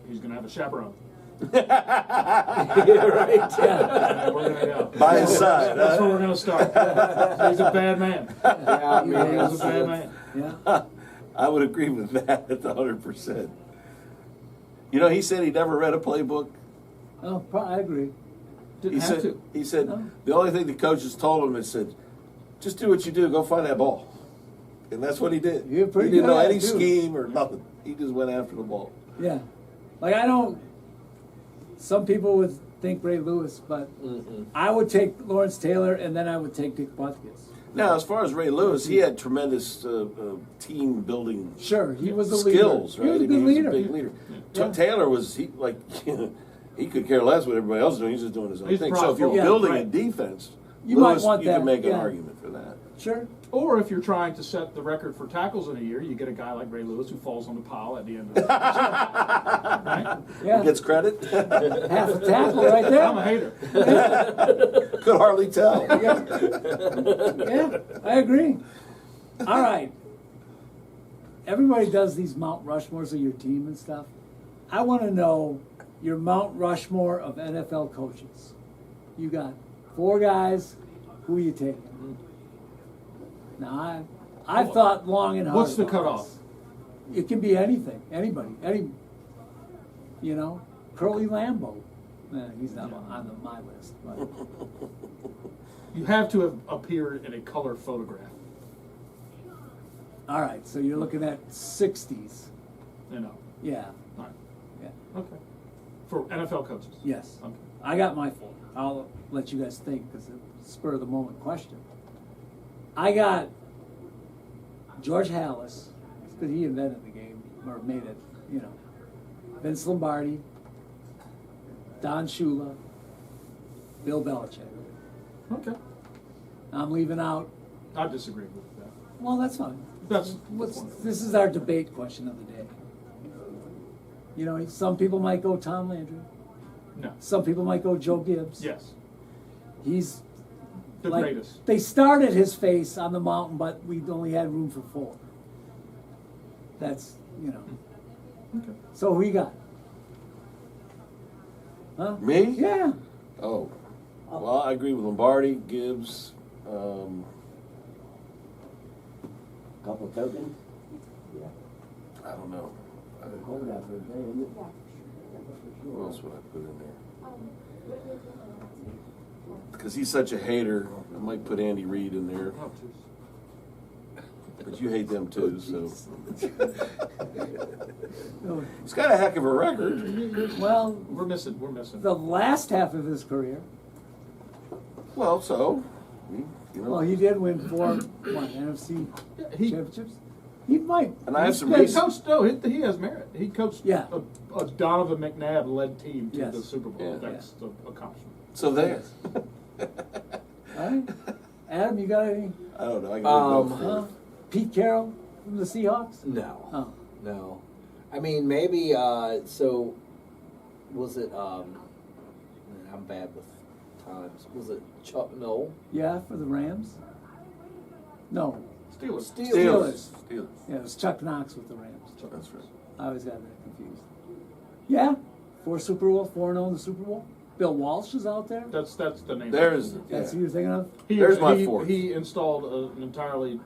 he's gonna have a chaperone. Yeah, right. Yeah. And we're gonna go. By his side. That's where we're gonna start. He's a bad man. Yeah, I mean, He's a bad man. Yeah. I would agree with that at 100%. You know, he said he never read a playbook. Oh, I agree. Didn't have to. He said No. the only thing the coaches told him is said, just do what you do, go find that ball. And that's what he did. You're pretty He didn't good know at any it, too. scheme or nothing. He just went after the ball. Yeah. Like, I don't. Some people would think Ray Lewis, but I would take Lawrence Taylor and then I would take Dick Butkus. Now, as far as Ray Lewis, he had tremendous team building Sure, he was a skills, leader. right? He was a good I mean, leader. He was a big leader. Yeah. Taylor was he could care less what everybody else is doing. He's just doing his own He's thing. So if you're prideful. Yeah, building right. a defense, You might Lewis, want you that, can make an yeah. argument for that. Sure. Or if you're trying to set the record for tackles in a year, you get a guy like Ray Lewis who falls on the pile at the end of the season. Right? Yeah. He gets credit. Half a tackle right there. I'm a hater. Could hardly tell. Yeah, I agree. All right. Everybody does these Mount Rushmores of your team and stuff. I want to know your Mount Rushmore of NFL coaches. You got 4 guys. Who are you taking? Now, I've thought long and hard. What's the about cutoff? this. It can be anything, anybody, Curly Lambeau. He's not on my list, but You have to have appeared in a color photograph. all right. So you're looking at 60s. You know. Yeah, All right. yeah. Okay. For NFL coaches. Yes. Okay. I got my 4. I'll let you guys think because it's a spur of the moment question. I got George Halas, because he invented the game, or made it, Vince Lombardi, Don Shula, Bill Belichick. Okay. I'm leaving out, I disagree with that. well, that's fine. That's This is our debate question of the day. Some people might go Tom Landry. no. Some people might go Joe Gibbs. Yes. He's The greatest. They started his face on the mountain, but we only had room for 4. That's, you know. Okay. So who you got? Huh? Me? Yeah. Oh, well, I agree with Lombardi, Gibbs. Couple tokens? Yeah. I don't know. Hold out for a day, isn't it? Who else would I put in there? Because he's such a hater, I might put Andy Reid in there. Oh, jeez. But you hate them too, so. Oh, He's got a heck of a record. well, We're missing. the last half of his career, Well, so, you know. well, he did win 4 NFC He championships. He might. And I have some he's reason- coached. No, he has merit. He coached Yeah. a Donovan McNabb led team to Yes. the Super Bowl. Yeah. That's the accomplishment. So there. All right. Adam, you got any? I don't know. I can Um, go Huh? Pete Carroll from the Seahawks? No. Oh. No. I mean, maybe, so, was it, man, I'm bad with times. Was it Chuck Noll? Yeah, for the Rams? No. Steelers. Steelers. Steelers. Yeah, it was Chuck Knox with the Rams. That's right. I always got that confused. Yeah, 4 Super Bowl, 4-0 in the Super Bowl. Bill Walsh is out there. That's the name. There's, That's who yeah. you're thinking of? There's my fourth. He installed an entirely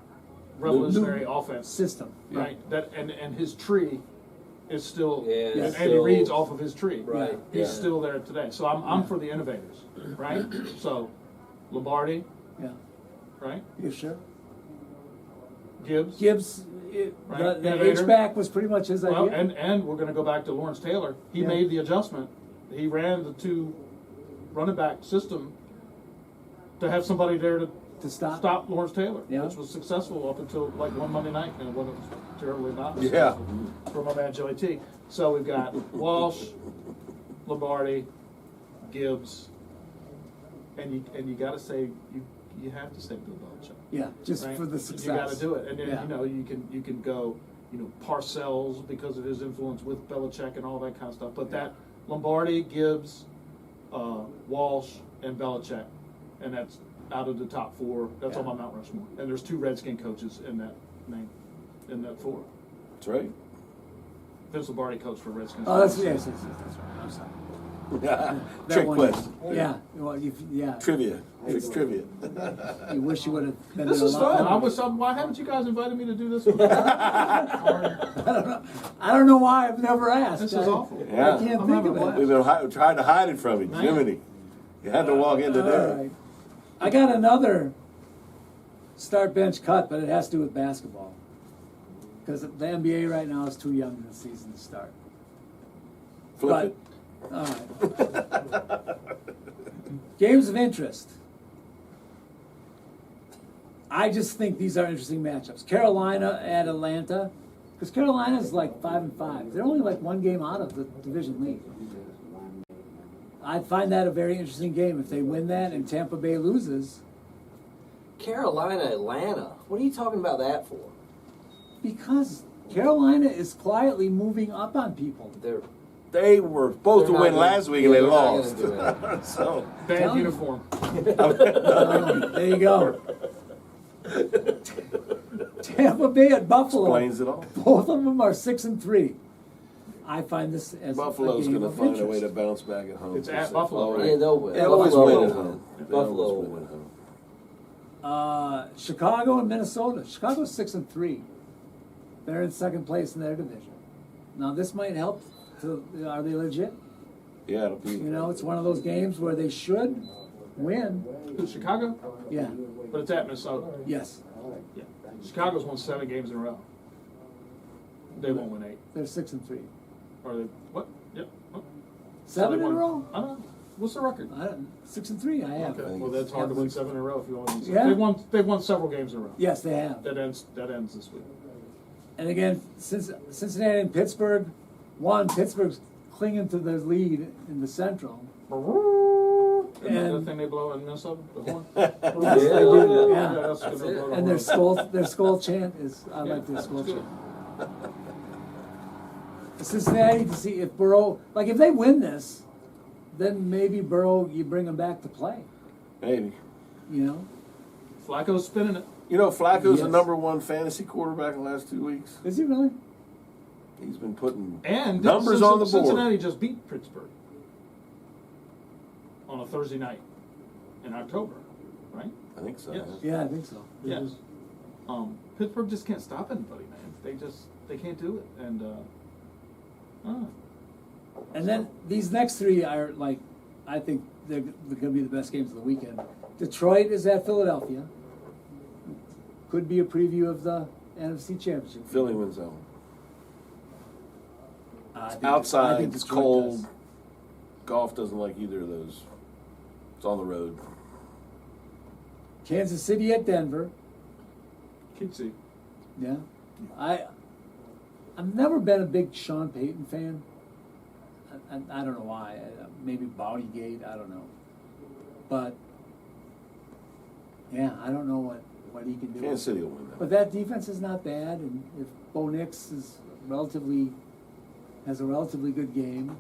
revolutionary New offense, System. right? That and his tree is still. Yeah, and it's Andy still- Reid's off of his tree. Right. He's Yeah. still there today. So I'm for the innovators, right? So Lombardi, Yeah. right? You sure? Gibbs. Gibbs, Right. the Innovator. H-back was pretty much his Well, idea. and we're going to go back to Lawrence Taylor. He Yeah. made the adjustment. He ran the 2 running back system to have somebody there to stop. Lawrence Taylor, Yeah. which was successful up until like one Monday night, and it wasn't terribly not Yeah. successful for my man Joey T. So we've got Walsh, Lombardi, Gibbs, and you got to say you have to say Bill Belichick. Yeah, just Right? for the success. You got to do it, and then Yeah. you can go Parcells because of his influence with Belichick and all that kind of stuff. But that Lombardi, Gibbs, Walsh, and Belichick, and that's out of the top 4. That's on my Mount Rushmore. And there's 2 Redskin coaches in that name, in that 4. That's right. Vince Lombardi coached for Redskins. Oh, that's right. I'm sorry. That Trick one- question. Yeah. Well, yeah. Trivia. Trivia. You wish you would have been This there is a lot fun. longer. Why haven't you guys invited me to do this? I don't know why I've never asked. This is awful. Yeah. I can't I'm think having of a it. blast. We've been trying to hide it from you, Man. Jiminy. You had to walk in All today. right. I got another start bench cut, but it has to do with basketball. Because the NBA right now is too young in the season to start. Flip But, all right. Games of interest. I just think these are interesting matchups. Carolina at Atlanta. Because Carolina is like 5-5. They're only like 1 game out of the division lead. I'd find that a very interesting game. If they win that and Tampa Bay loses, Carolina, Atlanta. What are you talking about that for? because Carolina is quietly moving up on people. They're They were supposed to They're not win gonna- last week and yeah, they they're not lost. gonna do So, Bad Tell me. uniform. There you go. Tampa Bay at Buffalo. explains it all. Both of them are 6-3. I find this as Buffalo's a game going to of find a way interest. to bounce back at home. It's at Buffalo, Always- right? yeah, they'll win. They always Buffalo win will at win. home. They Buffalo always will win win. at home. Chicago and Minnesota. Chicago's 6-3. They're in second place in their division. Now this might help. Are they legit? Yeah, it'll be. You know, it's one of those games where they should win. Who's Chicago? Yeah. But it's at Minnesota. Yes. Yeah. Chicago's won 7 games in a row. They won't win 8. They're 6-3. Or they what? Yep. Oh. 7 They in a won- row? I don't know. What's the record? 6-3. I have. Okay. Well, that's hard to win 7 in a row if you want to win 7. Yeah. They've won several games in a row. Yes, they have. That ends this week. And again, since Cincinnati and Pittsburgh won, Pittsburgh's clinging to their lead in the Central. And the And- thing they blow in Minnesota, the horn. Yes, they do. Yeah. Yeah. That's gonna That's blow it. the And horn. their skull chant is, I Yeah, like their skull it's good. chant. Cincinnati, to see if Burrow, like if they win this, then maybe Burrow, you bring him back to play, Maybe. you know? Flacco's spinning it. You know, Flacco's the Yes. number 1 fantasy quarterback in the last 2 weeks. Is he really? He's been putting And numbers on the board. Cincinnati just beat Pittsburgh on a Thursday night in October, right? I think so. Yes. Yeah, I think so. Yes. Pittsburgh just can't stop anybody, man. They can't do it. And And then these next three are like, I think they're going to be the best games of the weekend. Detroit is at Philadelphia. Could be a preview of the NFC Championship. Philly wins that one. I think Outside, it's Detroit cold. does. Golf doesn't like either of those. It's on the road. Kansas City at Denver. Keep see. Yeah, I've never been a big Sean Payton fan. I don't know why. Maybe Bowdygate. I don't know. But yeah, I don't know what he can do. Kansas City will win that. But that defense is not bad, and if Bo Nix has a relatively good game,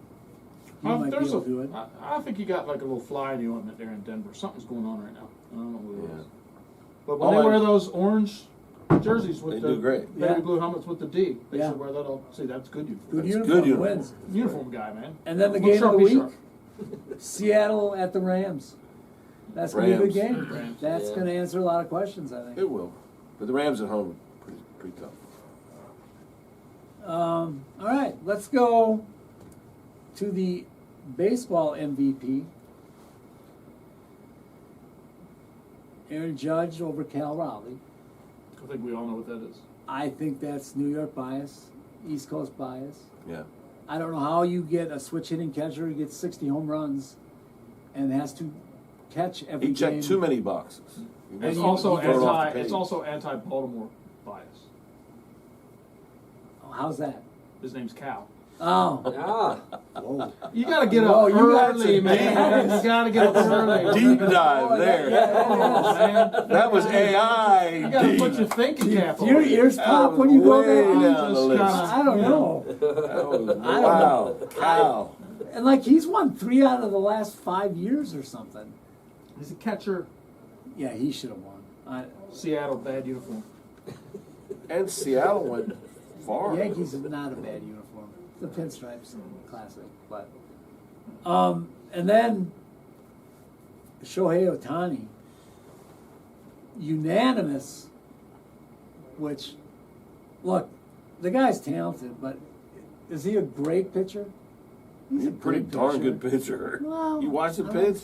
he might be able to do it. I think you got like a little fly in the ointment there in Denver. Something's going on right now. I don't know what it Yeah. is. But when they wear those orange jerseys with They the do great. baby Yeah. blue helmets with the D, they Yeah. should wear that all. See, that's good uniform. Good That's uniform, good uniform. wins. Uniform guy, man. And then the Look game sharp, of the be week, sharp. Seattle at the Rams. That's going to be a good Rams. game. Rams. That's Yeah. going to answer a lot of questions, I think. It will. But the Rams at home are pretty tough. All right, let's go to the baseball MVP. Aaron Judge over Cal Raleigh. I think we all know what that is. I think that's New York bias, East Coast bias. Yeah. I don't know how you get a switch hitting catcher who gets 60 home runs and has to catch every He game. checked too many boxes. And it's you- also you throw it off the page. It's also anti-Baltimore bias. Oh, how's that? His name's Cal. Oh, Whoa. You gotta get Whoa, up you got early, some man. names. You gotta get up early. Deep dive Oh, there. yeah. Man. That was AI. You gotta deep. put your thinking cap on. your ears pop when you go Way there. down the Just list. kinda- I don't know. That was, I don't wow. know. Wow. And like he's won 3 out of the last 5 years or something. He's a catcher. Yeah, he should have won. Seattle, bad uniform. And Seattle went far. Yankees is not a bad uniform. The pinstripes, classic. But and then Shohei Ohtani, unanimous. Which, look, the guy's talented, but is he a great pitcher? He's a pretty good darn pitcher. good pitcher. Well, You watch the I pitch?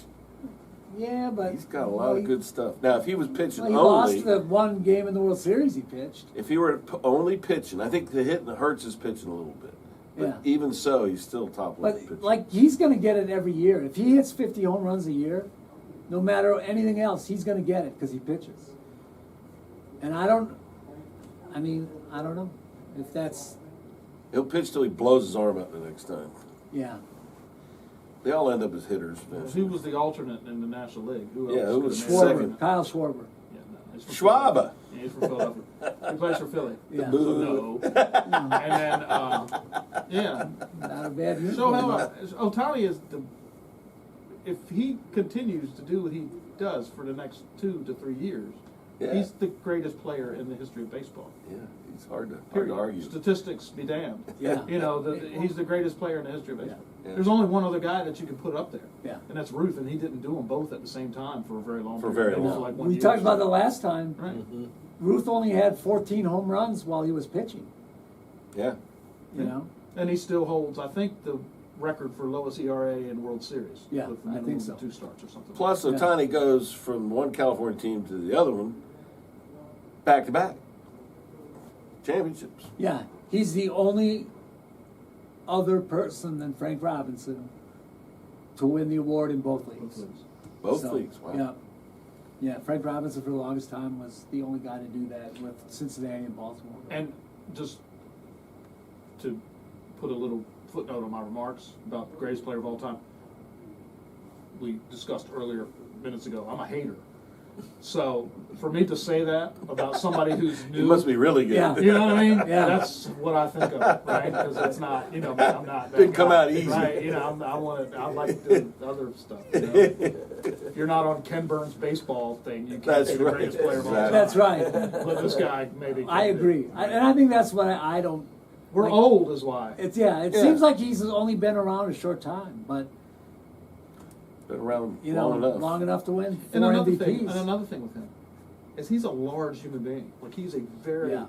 Yeah, but He's got a lot of good stuff. Now, if he was pitching Well, he only, lost the one game in the World Series he pitched. if he were only pitching, I think the hitting hurts his pitching a little bit. But Yeah. even so, he's still top level But pitcher. like he's going to get it every year. If he hits 50 home runs a year, no matter anything else, he's going to get it because he pitches. And I don't know if that's He'll pitch till he blows his arm out the next time. yeah. They all end up as hitters. eventually. Who was the alternate in the National League? Who else? Yeah, who was could've made it? Schwarber, second? Kyle Schwarber. Yeah, no, he's from Schwaba. Philadelphia. Yeah, he's from Philadelphia. He plays for Philly. Yeah. So no. And then, yeah. Not a bad So uniform. how Otani is if he continues to do what he does for the next 2 to 3 years, Yeah. he's the greatest player in the history of baseball. Yeah, he's hard to Period. argue. Statistics be damned. Yeah. You know, he's the greatest player in the history of baseball. Yeah. There's only one other guy that you can put up there. Yeah. And that's Ruth, and he didn't do them both at the same time for a very long For period. very Maybe long. like 1 We year talked or about the something. last time. Right. Ruth only had 14 home runs while he was pitching. Yeah. You know. And he still holds, I think, the record for lowest ERA in World Series. Yeah, with I think minimum so. 2 starts or something. Plus, Yeah. Otani goes from one California team to the other one, back to back. Championships. Yeah, he's the only other person than Frank Robinson to win the award in both leagues. Both So, leagues. Wow. Yeah. Yeah, Frank Robinson for the longest time was the only guy to do that with Cincinnati and Baltimore. And just to put a little footnote on my remarks about the greatest player of all time, we discussed earlier minutes ago, I'm a hater. So for me to say that about somebody who's new, He must be really good. Yeah. you know what I mean? Yeah. That's what I think of, right? Because it's not, you know, I'm not. that Didn't come guy, out easy. right? You know, I like the other stuff. You know? If you're not on Ken Burns' baseball thing, you can't That's be the right. greatest player of all time. Exactly. That's right. But this guy maybe. I agree. And I think that's what I don't. We're Like, old is why. It Yeah. seems like he's only been around a short time, but Been around you know, long enough. to win And 4 another MVPs. thing, with him is he's a large human being. Like he's a very Yeah.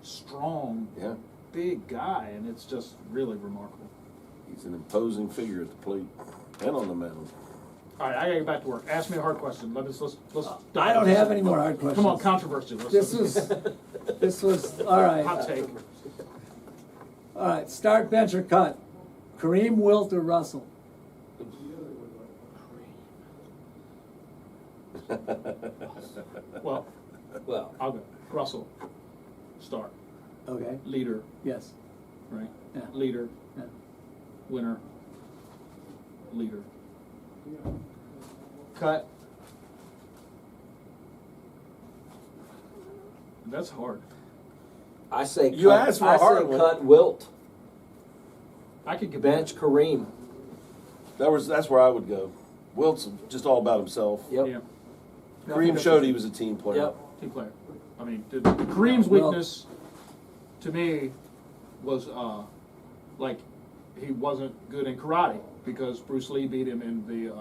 strong, Yeah, big guy, and it's just really remarkable. he's an imposing figure at the plate and on the mound. All right, I gotta get back to work. Ask me a hard question. Let's. I don't have any more hard questions. Come on, controversy. Let's This was all right. hot take. All right, start, bench, or cut. Kareem, Wilt, or Russell? Well, Well, I'll go. Russell, start. Okay. Leader, Yes. right? Yeah. Leader, Yeah. winner, leader. Cut. That's hard. I say You cut, asked for a I hard say one. cut Wilt. I could get Bench Kareem. That's where I would go. Wilt's just all about himself. Yep. Yeah. Kareem showed he was a team player. Yep. Team player. I mean, Kareem's Well- weakness to me was like he wasn't good in karate because Bruce Lee beat him in the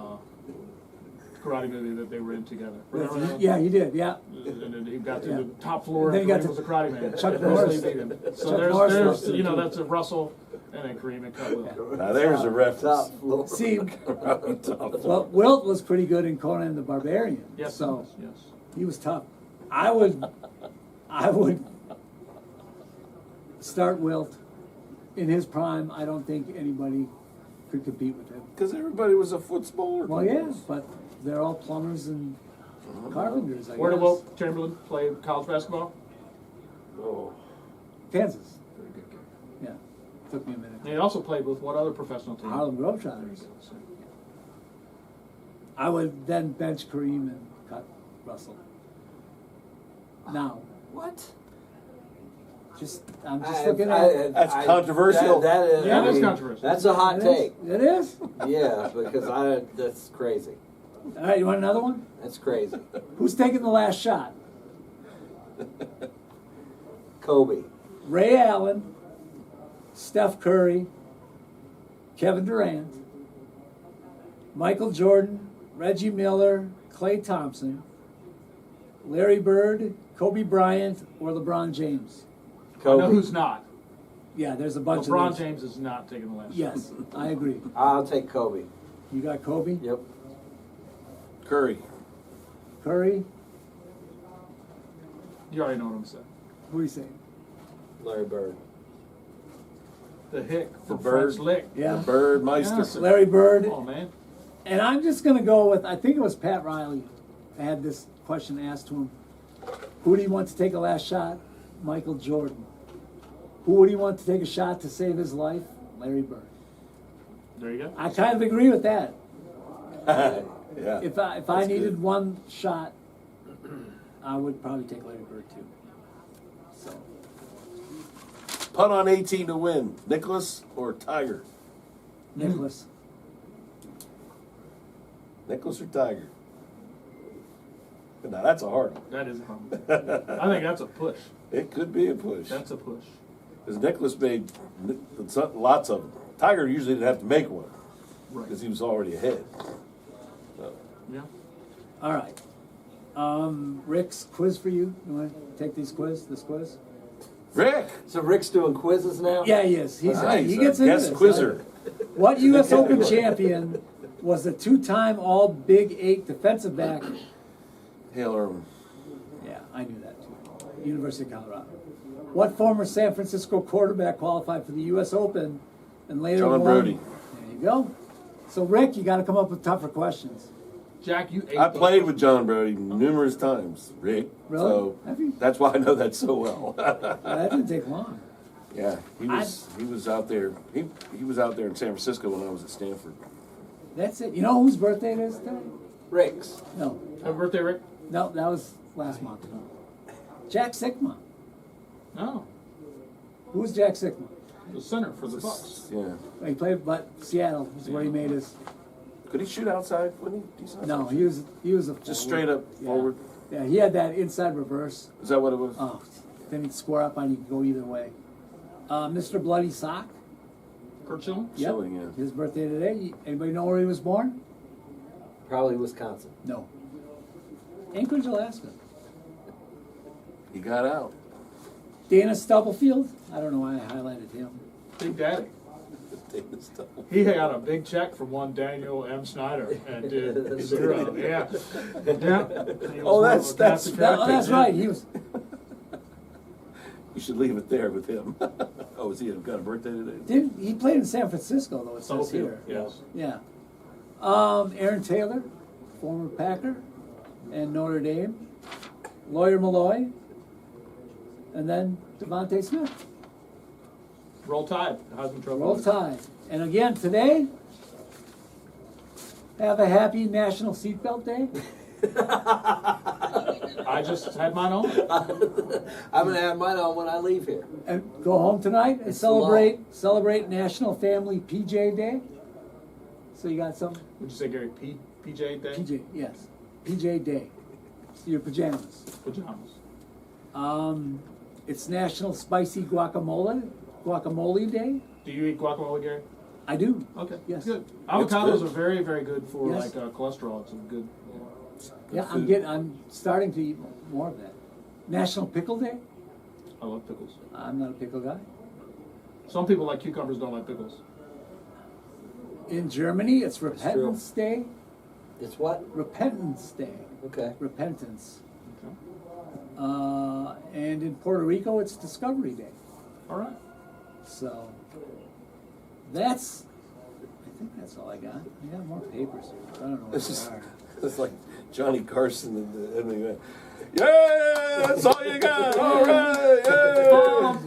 karate movie that they were in together. Remember that? Yeah, he did. Yeah. And then he got to Yeah. the top floor And then and he got Kareem to was a karate man. Chuck And Norris. Bruce Lee beat him. So Chuck there's Norris was you know, too. that's a Russell and then Kareem and Cut Will. Now there's a Top reference. floor. See, Top well, Wilt was pretty good in Conan the Barbarian. Yes, So yes. he was tough. I would start Wilt in his prime. I don't think anybody could compete with him. Because everybody was a foot smaller. Well, yeah, but they're all plumbers and carpenters, I Where did guess. Wilt Chamberlain play college basketball? Oh. Kansas. Very good game. Yeah. Took me a minute. And he also played with what other professional team? Harlem There you Globetrotters. go. So, I would then bench Kareem and cut Russell. Now, What? I'm just looking at That's controversial. That is, Yeah, I that's mean, controversial. That's a hot It is? take. It is? Yeah, because that's crazy. All right, you want another one? That's crazy. Who's taking the last shot? Kobe. Ray Allen, Steph Curry, Kevin Durant, Michael Jordan, Reggie Miller, Klay Thompson, Larry Bird, Kobe Bryant, or LeBron James? I know Kobe. who's not. Yeah, there's a bunch LeBron of those. James is not taking the last shot. Yes, I agree. I'll take Kobe. You got Kobe, Yep. Curry. Curry. You already know what I'm saying. Who are you saying? Larry Bird. The hick from The Bird. French Lick. Yeah, Bird Meister. Yes. Larry Bird. Come on, man. And I'm just going to go with, I think it was Pat Riley. I had this question asked to him. Who do you want to take a last shot? Michael Jordan. Who would he want to take a shot to save his life? Larry Bird. There you go. I kind of agree with that. Yeah. If I That's needed good. one shot, I would probably take Larry Bird too. So Punt on 18 to win. Nicholas or Tiger? Nicholas. Nicholas or Tiger? Now that's a hard one. That is a problem. I think that's a push. It could be a push. That's a push. Because Nicholas made lots of them. Tiger usually didn't have to make one Right. because he was already ahead. Yeah. All right. Rick's quiz for you. You want to take this quiz? Rick! So Rick's doing quizzes now? Yeah, he is. Nice. He gets A into guest this. quizzer. What U.S. Open champion was the two-time All Big Eight defensive back? Hale Irwin. Yeah, I knew that too. University of Colorado. What former San Francisco quarterback qualified for the U.S. Open and later John won? Brody. There you go. So Rick, you got to come up with tougher questions. Jack, you ate I those played questions. with John Brody numerous times, Rick. Really? So Have you? that's why I know that so well. That didn't take long. Yeah, he was out there. He was out there in San Francisco when I was at Stanford. That's it. You know whose birthday it is today? Rick's. No, Happy birthday, Rick. no, that was last month. Jack Sikma. No. Who's Jack Sikma? The center for the Bucks. Yeah. He played, but Seattle is where he made his. Could he shoot outside? Wouldn't he? Decent No, outside? he was a Just forward. straight up Yeah. forward. Yeah, he had that inside reverse. Is that what it was? Oh, then he'd square up on you, could go either way. Mr. Bloody Sock. Kurt Schilling? Yep. Schilling, yeah. His birthday today. Anybody know where he was born? Probably Wisconsin. No. Anchorage, Alaska. He got out. Dana Stubblefield. I don't know why I highlighted him. Big Daddy. Take this stuff. He got a big check from one Daniel M. Snyder and did zero. Yeah. Yeah. He was Oh, one of that's- the cast of Oh, that's characters, right. yeah. He was. You should leave it there with him. Oh, has he got a birthday today? Didn't he played in San Francisco though? It says Stubblefield, here. yes. Yeah. Aaron Taylor, former Packer, and Notre Dame. Lawyer Malloy, and then Devontae Smith. Roll Tide, Heisman Trophy. Roll Tide. And again today, have a happy National Seatbelt Day. I just had mine on. I'm gonna have mine on when I leave here. And go home tonight and It's the law. celebrate National Family PJ Day. So you got some Would you say, Gary, PJ Day? PJ, yes, PJ Day. Your pajamas. Pajamas. It's National Spicy Guacamole Day. Do you eat guacamole, Gary? I do. Okay. Yes. Good. It's Avocados good. are very, very good for Yes. like cholesterol. It's a good. Yeah, food. I'm starting to eat more of that. National Pickle Day. I love pickles. I'm not a pickle guy. Some people like cucumbers, don't like pickles. In Germany, it's Repentance Day. It's what? Repentance Day. Okay. Repentance. Okay. And in Puerto Rico, it's Discovery Day. All right. So I think that's all I got. I got more papers here. I don't know what This they is are. it's like Johnny Carson and the yeah, that's all you got. All right, yeah.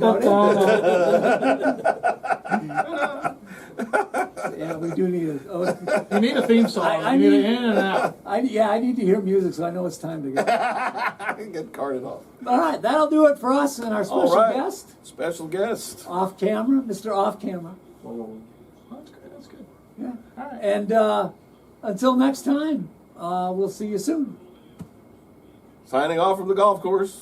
Yeah, we do need a. Oh, You need a theme song. I you need need- an in and out. I need to hear music so I know it's time to go. Get carted off. All right, that'll do it for us and our special All right. guest, Special guest. off camera, Mr. Off Camera. Whoa. That's good. That's good. Yeah. All right. And until next time, we'll see you soon. Signing off from the golf course.